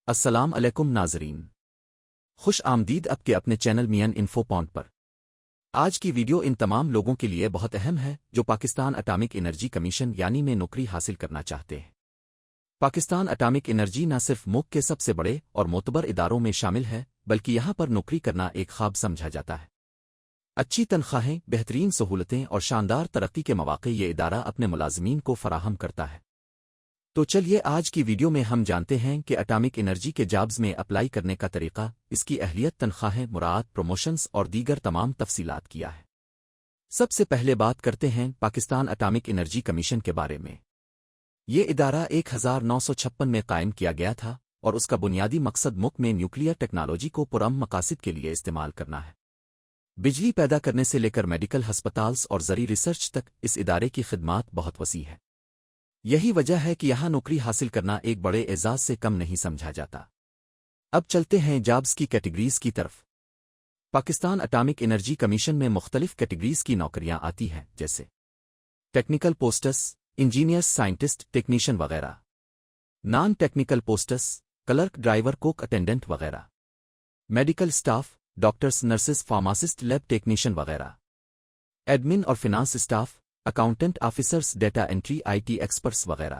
السلام علیکم ناظرین، خوش آمدید اب کے اپنے چینل مین انفو پوائنٹ پر۔ آج کی ویڈیو ان تمام لوگوں کے لیے بہت اہم ہے جو پاکستان اٹامک انرجی کمیشن میں نوکری حاصل کرنا چاہتے ہیں۔ پاکستان اٹامک انرجی نہ صرف ملک کے سب سے بڑے اور معتبر اداروں میں شامل ہے بلکہ یہاں پر نوکری کرنا ایک خواب سمجھا جاتا ہے۔ اچھی تنخواہیں، بہترین سہولتیں اور شاندار ترقی کے مواقع یہ ادارہ اپنے ملازمین کو فراہم کرتا ہے۔ تو چلیے آج کی ویڈیو میں ہم جانتے ہیں کہ اٹامک انرجی کے جابز میں اپلائی کرنے کا طریقہ، اس کی اہلیت، تنخواہیں، مراعات، پروموشنز اور دیگر تمام تفصیلات کیا ہے۔ سب سے پہلے بات کرتے ہیں پاکستان اٹامک انرجی کمیشن کے بارے میں۔ یہ ادارہ 1956 میں قائم کیا گیا تھا اور اس کا بنیادی مقصد ملک میں نیوکلیئر ٹیکنالوجی کو پرامن مقاصد کے لیے استعمال کرنا ہے۔ بجلی پیدا کرنے سے لے کر میڈیکل ہسپتالز اور زرعی ریسرچ تک اس ادارے کی خدمات بہت وسیع ہے۔ یہی وجہ ہے کہ یہاں نوکری حاصل کرنا ایک بڑے اعزاز سے کم نہیں سمجھا جاتا۔ اب چلتے ہیں جابز کی کیٹیگریز کی طرف۔ پاکستان اٹامک انرجی کمیشن میں مختلف کیٹیگریز کی نوکریاں آتی ہیں، جیسے technical posts, engineers, scientist, technician وغیرہ۔ Non technical posts, clerk, driver, cook, attendant وغیرہ۔ Medical staff, doctors, nurses, pharmacist, lab technician وغیرہ۔ ایڈمن اور finance staff, accountant, officers, data entry, I T experts وغیرہ۔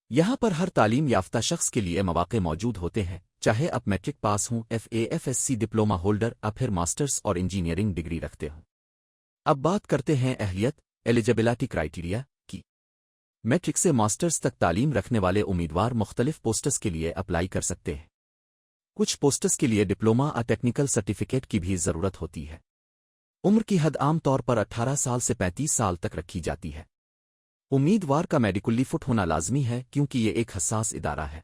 یہاں پر ہر تعلیم یافتہ شخص کے لیے مواقع موجود ہوتے ہیں، چاہے آپ میٹرک پاس ہوں، FA/FSc ڈپلومہ ہولڈر، یا پھر ماسٹرز اور انجینئرنگ ڈگری رکھتے ہوں۔ اب بات کرتے ہیں اہلیت، ایلیجبلٹی کرائیٹیریا کی۔ میٹرک سے ماسٹرز تک تعلیم رکھنے والے امیدوار مختلف پوسٹس کے لیے اپلائی کر سکتے ہیں۔ کچھ پوسٹس کے لیے ڈپلومہ یا ٹیکنیکل سرٹیفکیٹ کی بھی ضرورت ہوتی ہے۔ عمر کی حد عام طور پر 18 سال سے 35 سال تک رکھی جاتی ہے۔ امیدوار کا میڈیکلی فٹ ہونا لازمی ہے کیونکہ یہ ایک حساس ادارہ ہے۔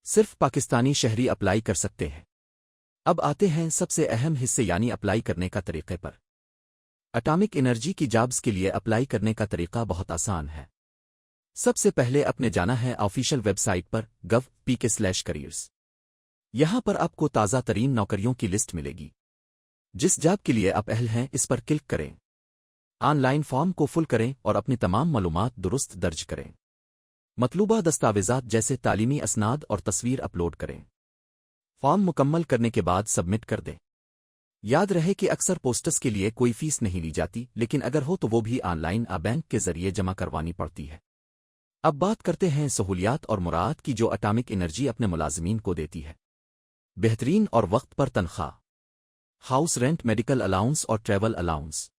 صرف پاکستانی شہری اپلائی کر سکتے ہیں۔ اب آتے ہیں سب سے اہم حصے یعنی اپلائی کرنے کا طریقے پر۔ اٹامک انرجی کی جابز کے لیے اپلائی کرنے کا طریقہ بہت آسان ہے۔ سب سے پہلے اپنے جانا ہے آفیشل ویب سائٹ پر gov.pk/careers۔ یہاں پر آپ کو تازہ ترین نوکریوں کی لسٹ ملے گی۔ جس جاب کے لیے آپ اہل ہیں اس پر کلک کریں۔ آن لائن فارم کو فل کریں اور اپنی تمام معلومات درست درج کریں۔ مطلوبہ دستاویزات جیسے تعلیمی اسناد اور تصویر اپلوڈ کریں۔ فارم مکمل کرنے کے بعد سبمٹ کر دیں۔ یاد رہے کہ اکثر پوسٹس کے لیے کوئی فیس نہیں لی جاتی، لیکن اگر ہو تو وہ بھی آن لائن یا بینک کے ذریعے جمع کروانی پڑتی ہے۔ اب بات کرتے ہیں سہولیات اور مراعات کی جو اٹامک انرجی اپنے ملازمین کو دیتی ہے۔ بہترین اور وقت پر تنخواہ، ہاؤس رینٹ، میڈیکل الاؤنس اور ٹریول الاؤنس۔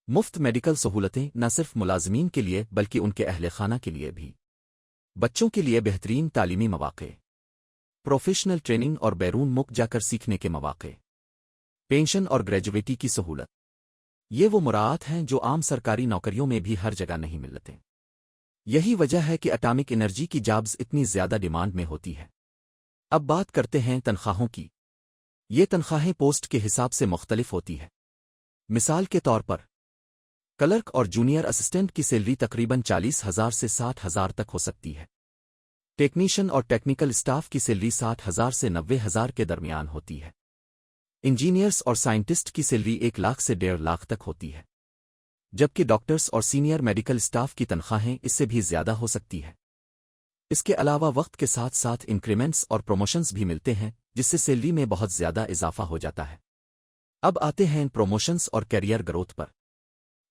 مفت میڈیکل سہولتیں نہ صرف ملازمین کے لیے بلکہ ان کے اہل خانہ کے لیے بھی۔ بچوں کے لیے بہترین تعلیمی مواقع، پروفیشنل ٹریننگ اور بیرون ملک جا کر سیکھنے کے مواقع، پینشن اور گریجویٹی کی سہولت۔ یہ وہ مراعات ہیں جو عام سرکاری نوکریوں میں بھی ہر جگہ نہیں ملتے۔ یہی وجہ ہے کہ اٹامک انرجی کی جابز اتنی زیادہ ڈیمانڈ میں ہوتی ہے۔ اب بات کرتے ہیں تنخواہوں کی۔ یہ تنخواہیں پوسٹ کے حساب سے مختلف ہوتی ہے۔ مثال کے طور پر کلرک اور جونیئر اسسٹنٹ کی سیلری تقریباً 40,000 سے 60,000 تک ہو سکتی ہے۔ ٹیکنیشین اور ٹیکنیکل اسٹاف کی سیلری 60,000 سے 90,000 کے درمیان ہوتی ہے۔ انجینئرز اور سائنٹسٹ کی سیلری 1 لاکھ سے 1.5 لاکھ تک ہوتی ہے، جبکہ ڈاکٹرز اور سینئر میڈیکل اسٹاف کی تنخواہیں اس سے بھی زیادہ ہو سکتی ہے۔ اس کے علاوہ وقت کے ساتھ ساتھ انکریمنٹس اور پروموشنز بھی ملتے ہیں جس سے سیلری میں بہت زیادہ اضافہ ہو جاتا ہے۔ اب آتے ہیں پروموشنز اور کیریئر گروتھ پر۔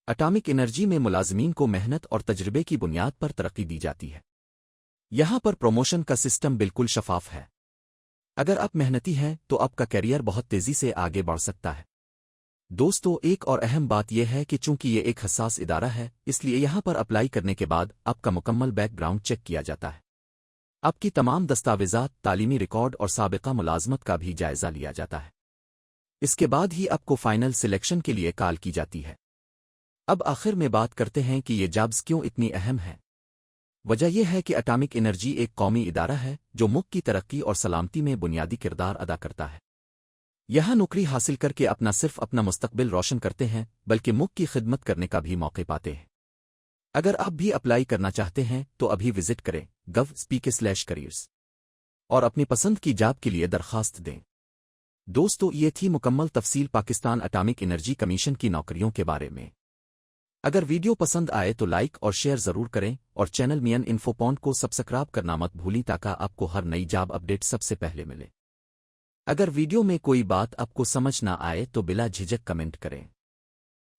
اٹامک انرجی میں ملازمین کو محنت اور تجربے کی بنیاد پر ترقی دی جاتی ہے۔ یہاں پر پروموشن کا سسٹم بالکل شفاف ہے۔ اگر آپ محنتی ہیں تو آپ کا کیریئر بہت تیزی سے آگے بڑھ سکتا ہے۔ دوستو، ایک اور اہم بات یہ ہے کہ چونکہ یہ ایک حساس ادارہ ہے اس لیے یہاں پر اپلائی کرنے کے بعد آپ کا مکمل بیک گراؤنڈ چیک کیا جاتا ہے۔ آپ کی تمام دستاویزات، تعلیمی ریکارڈ اور سابقہ ملازمت کا بھی جائزہ لیا جاتا ہے۔ اس کے بعد ہی آپ کو فائنل سلیکشن کے لیے کال کی جاتی ہے۔ اب آخر میں بات کرتے ہیں کہ یہ جابز کیوں اتنی اہم ہیں۔ وجہ یہ ہے کہ اٹامک انرجی ایک قومی ادارہ ہے جو ملک کی ترقی اور سلامتی میں بنیادی کردار ادا کرتا ہے۔ یہاں نوکری حاصل کر کے اپنا صرف اپنا مستقبل روشن کرتے ہیں بلکہ ملک کی خدمت کرنے کا بھی موقع پاتے ہیں۔ اگر آپ بھی اپلائی کرنا چاہتے ہیں تو ابھی وزٹ کریں gov.pk/careers اور اپنی پسند کی جاب کے لیے درخواست دیں۔ دوستو، یہ تھی مکمل تفصیل پاکستان اٹامک انرجی کمیشن کی نوکریوں کے بارے میں۔ اگر ویڈیو پسند آئے تو لائک اور شیئر ضرور کریں اور چینل میئن انفو پوائنٹ کو سبسکرائب کرنا مت بھولی تاکہ آپ کو ہر نئی جاب اپڈیٹ سب سے پہلے ملے۔ اگر ویڈیو میں کوئی بات آپ کو سمجھ نہ آئے تو بلا جھجک کمنٹ کریں،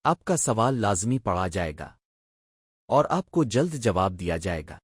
آپ کا سوال لازمی پڑھا جائے گا اور آپ کو جلد جواب دیا جائے گا۔